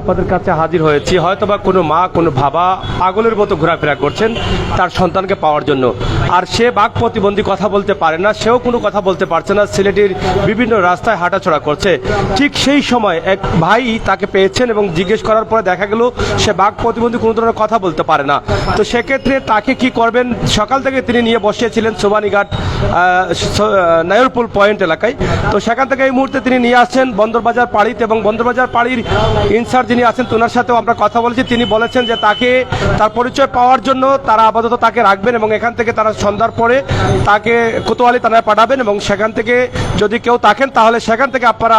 আপনাদের কাছে হাজির হয়েছি, হয়তোবা কোনো মা কোনো বাবা পাগলের মতো ঘোরাফেরা করছেন তার সন্তানকে পাওয়ার জন্য, আর সে বাক প্রতিবন্ধী, কথা বলতে পারে না, সেও কোনো কথা বলতে পারছে না, সিলেটের বিভিন্ন রাস্তায় হাঁটাচলা করছে। ঠিক সেই সময় এক ভাই তাকে পেয়েছেন এবং জিজ্ঞেস করার পরে দেখা গেল সে বাক প্রতিবন্ধী, কোনো ধরনের কথা বলতে পারে না। তো সেক্ষেত্রে তাকে কি করবেন, সকাল থেকে তিনি নিয়ে বসিয়েছিলেন সোবানীঘাট নায়রপুল পয়েন্ট এলাকায়। তো সেখান থেকে এই মুহূর্তে তিনি নিয়ে আসছেন বন্দরবাজার পাড়িতে, এবং বন্দরবাজার পাড়ির ইনচার্জ যিনি আছেন ওনার সাথেও আমরা কথা বলেছি। তিনি বলেছেন যে তাকে তার পরিচয় পাওয়ার জন্য তারা আপাতত তাকে রাখবেন এবং এখান থেকে তারা সন্ধ্যার পরে তাকে কোতোয়ালি থানায় পাঠাবেন, এবং সেখান থেকে যদি কেউ থাকেন তাহলে সেখান থেকে আপনারা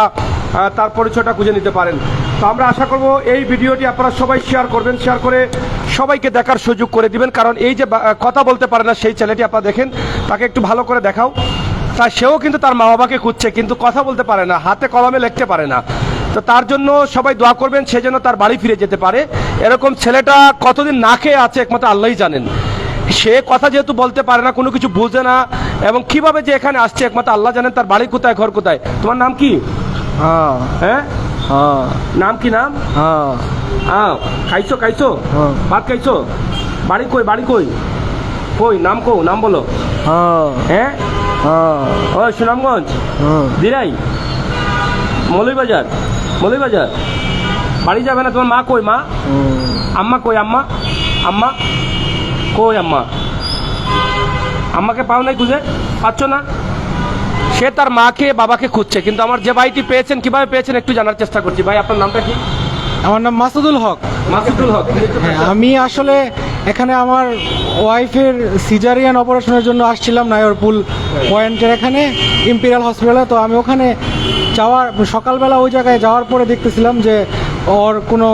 তার পরিচয়টা খুঁজে নিতে পারেন। তো আমরা আশা করব এই ভিডিওটি আপনারা সবাই শেয়ার করবেন, শেয়ার করে সবাইকে দেখার সুযোগ করে দিবেন, কারণ এই যে কথা বলতে পারে না সেই ছেলেটি আপনারা দেখেন, তাকে একটু ভালো করে দেখাও। তা সেও কিন্তু তার মা বাবাকে খুঁজছে, কিন্তু কথা বলতে পারে না, হাতে কলমে লিখতে পারে না। তো তার জন্য সবাই দোয়া করবেন, সে যেন তার বাড়ি ফিরে যেতে পারে। এরকম ছেলেটা কতদিন না খেয়ে আছে একমাত্র আল্লাহই জানেন। সে কথা যেহেতু বলতে পারে না, কোনো কিছু বুঝে না, এবং কিভাবে যে এখানে আসছে একমাত্র আল্লাহ জানেন। তার বাড়ি কোথায়, ঘর কোথায়? তোমার নাম কি? হ্যাঁ, নাম কি? নাম খাইছো? খাইছো ভাত খাইছো? বাড়ি কই? বাড়ি কই? কই নাম কো? নাম বলো। হ্যাঁ, ও সুনামগঞ্জ, দিরাই, মৌলভীবাজার। মৌলভীবাজার বাড়ি যাবে না? তোমার মা কই? মা, আম্মা কই? আম্মা, আম্মা কই? আম্মা, আম্মাকে পাও নাই, খুঁজে পাচ্ছ না? সে তার মাকে বাবাকে খুঁজছে, কিন্তু আমার যে ভাইটি পেয়েছেন, কিভাবে পেয়েছেন একটু জানার চেষ্টা করছি। ভাই আপনার নামটা কি? আমার নাম মাসুদুল হক। মাসুদুল হক। হ্যাঁ, আমি আসলে এখানে আমার ওয়াইফের সিজারিয়ান অপারেশনের জন্য আসছিলাম নায়রপুল পয়েন্টের এখানে ইম্পেরিয়াল হসপিটালে। তো আমি ওখানে যাওয়ার সকালবেলা ওই জায়গায় যাওয়ার পরে দেখতেছিলাম যে ওর কোনো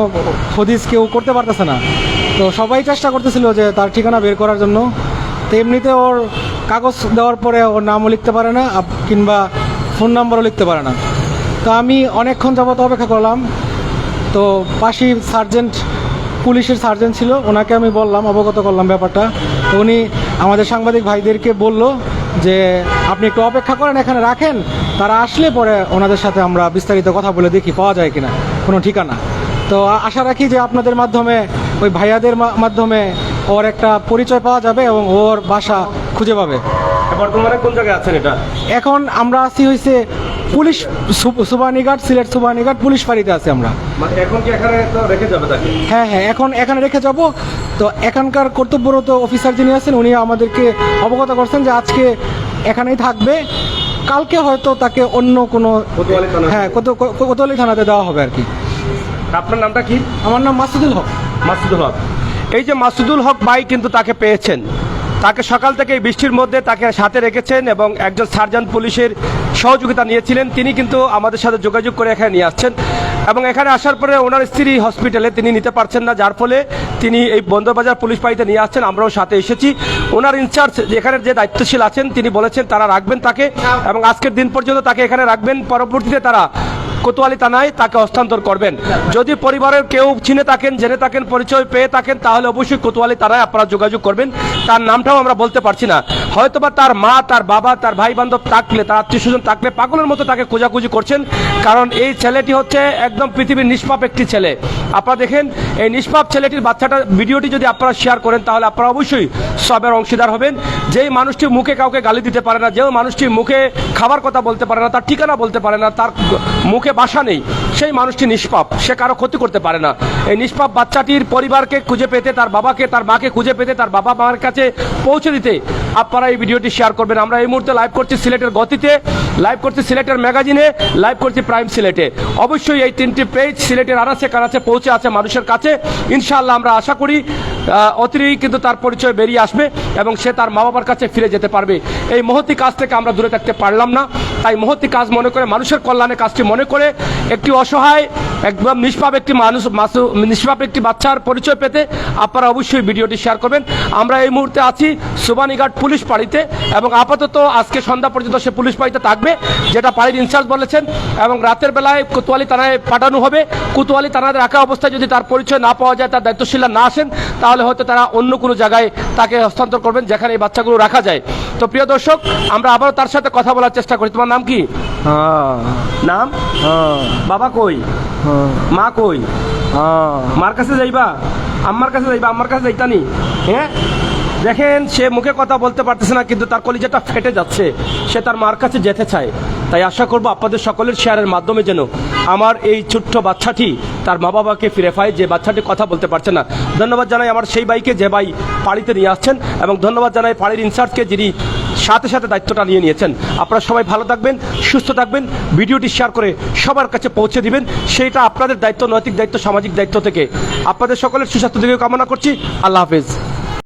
হদিস কেউ করতে পারতেছে না। তো সবাই চেষ্টা করতেছিল যে তার ঠিকানা বের করার জন্য। তো এমনিতে ওর কাগজ দেওয়ার পরে ওর নামও লিখতে পারে না, কিংবা ফোন নাম্বারও লিখতে পারে না। তো আমি অনেকক্ষণ যাবত অপেক্ষা করলাম। তো পাশেই সার্জেন্ট, পুলিশের সার্জেন্ট ছিল, ওনাকে আমি বললাম, অবগত করলাম ব্যাপারটা। তো উনি আমাদের সাংবাদিক ভাইদেরকে বলল যে আপনি একটু অপেক্ষা করেন, এখানে রাখেন, তারা আসলে পরে ওনাদের সাথে আমরা বিস্তারিত কথা বলে দেখি পাওয়া যায় কিনা কোনো ঠিকানা। তো আশা রাখি যে আপনাদের মাধ্যমে, ওই ভাইয়াদের মাধ্যমে ওর একটা পরিচয় পাওয়া যাবে এবং ওর বাসা খুঁজে পাবে। বর্তমানে কোন জায়গায় আছেন? এটা এখন আমরা আছি হয়েছে পুলিশ সোবানীঘাট, সিলেট সোবানীঘাট পুলিশ ফাঁড়িতে আছি আমরা। এখন কি এখানে তো রেখে যাবে তাকে? হ্যাঁ হ্যাঁ, এখন এখানে রেখে যাব। তো এখানকার কর্তব্যরত অফিসার যিনি আছেন উনি আমাদেরকে অবগত করছেন যে আজকে এখানেই থাকবে, কালকে হয়তো তাকে অন্য কোনো, হ্যাঁ, কোতোয়ালি থানাতে দেওয়া হবে আর কি। আপনার নামটা কি? আমার নাম মাসুদুল হক। মাসুদুল হক। এই যে মাসুদুল হক ভাই কিন্তু তাকে পেয়েছেন, তাকে সকাল থেকে এই বৃষ্টির মধ্যে তাকে সাথে রেখেছেন এবং একজন সার্জেন্ট পুলিশের সহযোগিতা নিয়েছিলেন। তিনি কিন্তু আমাদের সাথে যোগাযোগ করে এখানে নিয়ে আসছেন, এবং এখানে আসার পরে ওনার স্ত্রী হসপিটালে তিনি নিতে পারছেন না, যার ফলে তিনি এই বন্দরবাজার পুলিশ ফাঁড়িতে নিয়ে আসছেন। আমরাও সাথে এসেছি। ওনার ইনচার্জ এখানের যে দায়িত্বশীল আছেন তিনি বলেছেন তারা রাখবেন তাকে, এবং আজকের দিন পর্যন্ত তাকে এখানে রাখবেন। পরবর্তীতে তারা কোতোয়ালি থানায় তাকে হস্তান্তর করবেন। যদি পরিবারের কেউ চিনে থাকেন, জেনে থাকেন, পরিচয় পেয়ে থাকেন, তাহলে অবশ্যই কোতোয়ালি থানায় আপনারা যোগাযোগ করবেন। তার নামটাও আমরা বলতে পারছি না, হয়তোবা তার মা, তার বাবা, তার ভাই বান্ধব থাকলে, তার আত্মীয় স্বজন থাকলে পাগলের মতো তাকে খোঁজাখুঁজি করছেন, কারণ এই ছেলেটি হচ্ছে একদম পৃথিবীর নিষ্পাপ একটি ছেলে। আপনারা দেখেন, এই নিষ্পাপ ছেলেটির বাচ্চাটা ভিডিওটি যদি আপনারা শেয়ার করেন তাহলে আপনারা অবশ্যই সবের অংশীদার হবেন। যেই মানুষটি মুখে কাউকে গালি দিতে পারে না, যে মানুষটি মুখে খাবার কথা বলতে পারে না, তার ঠিকানা বলতে পারে না, তার মুখে বাসা নেই, সেই মানুষটি নিষ্পাপ, সে কারো ক্ষতি করতে পারে না। এই নিষ্পাপ বাচ্চাটির পরিবারকে খুঁজে পেতে, তার বাবাকে, তার মাকে খুঁজে পেতে, তার বাবা মার কাছে পৌঁছে দিতে আপনারা এই ভিডিওটি শেয়ার করবেন। আমরা এই মুহূর্তে লাইভ করছি সিলেটের গতিতে, লাইভ করছি সিলেটের ম্যাগাজিনে, লাইভ করছি প্রাইম সিলেটে। অবশ্যই এই তিনটি পেজ সিলেটের আনাচে কানাচে পৌঁছে আছে মানুষের কাছে। ইনশাআল্লাহ আমরা আশা করি অতিরিক্ত কিন্তু তার পরিচয় বেরিয়ে আসবে এবং সে তার মা বাবার কাছে ফিরে যেতে পারবে। এই মহতি কাজ থেকে আমরা দূরে থাকতে পারলাম না, তাই মহতি কাজ মনে করে, মানুষের কল্যাণে কাজটি মনে করে একটি অসহায়, একদম নিষ্পাপ একটি মানুষ, নিষ্পাপ একটি বাচ্চার পরিচয় পেতে আপনারা অবশ্যই ভিডিওটি শেয়ার করবেন। আমরা এই মুহূর্তে আছি সুবানীঘাট পুলিশ পাড়িতে, এবং আপাতত আজকে সন্ধ্যা পর্যন্ত সে পুলিশ পাড়িতে থাকবে, যেটা পাড়ির ইনচার্জ বলেছেন। এবং রাতের বেলায় কোতোয়ালি থানায় পাঠানো হবে। কোতোয়ালি থানায় রাখা অবস্থায় যদি তার পরিচয় না পাওয়া যায়, তার দায়িত্বশীলরা না আসেন, তাহলে হয়তো তারা অন্য কোনো জায়গায় তাকে হস্তান্তর করবেন যেখানে এই বাচ্চাগুলো রাখা যায়। তো প্রিয় দর্শক, আমরা আবারও তার সাথে কথা বলার চেষ্টা করি। তোমার নাম কি? নাম? বাবা কই? মা কই? মার কাছে যাইবা? আম্মার কাছে যাইবা? আম্মার কাছে যাইতানি? হ্যাঁ, দেখেন সে মুখে কথা বলতে পারতেছে না, কিন্তু তার কলিজাটা ফেটে যাচ্ছে, সে তার মার কাছে যেতে চায়। তাই আশা করব আপনাদের সকলের শেয়ারের মাধ্যমে যেন আমার এই ছোট্ট বাচ্চাটি তার মা বাবাকে ফিরে পায়, যে বাচ্চাটি কথা বলতে পারছে না। ধন্যবাদ জানাই আমার সেই ভাইকে, যে ভাই পাড়িতে নিয়ে আসছেন, এবং ধন্যবাদ জানাই পাড়ির ইনচার্জকে, যিনি সাথে সাথে দায়িত্বটা নিয়ে নিয়েছেন। আপনারা সবাই ভালো থাকবেন, সুস্থ থাকবেন, ভিডিওটি শেয়ার করে সবার কাছে পৌঁছে দিবেন। সেইটা আপনাদের দায়িত্ব, নৈতিক দায়িত্ব, সামাজিক দায়িত্ব থেকে। আপনাদের সকলের সুস্বাস্থ্য দিকে কামনা করছি। আল্লাহ হাফেজ।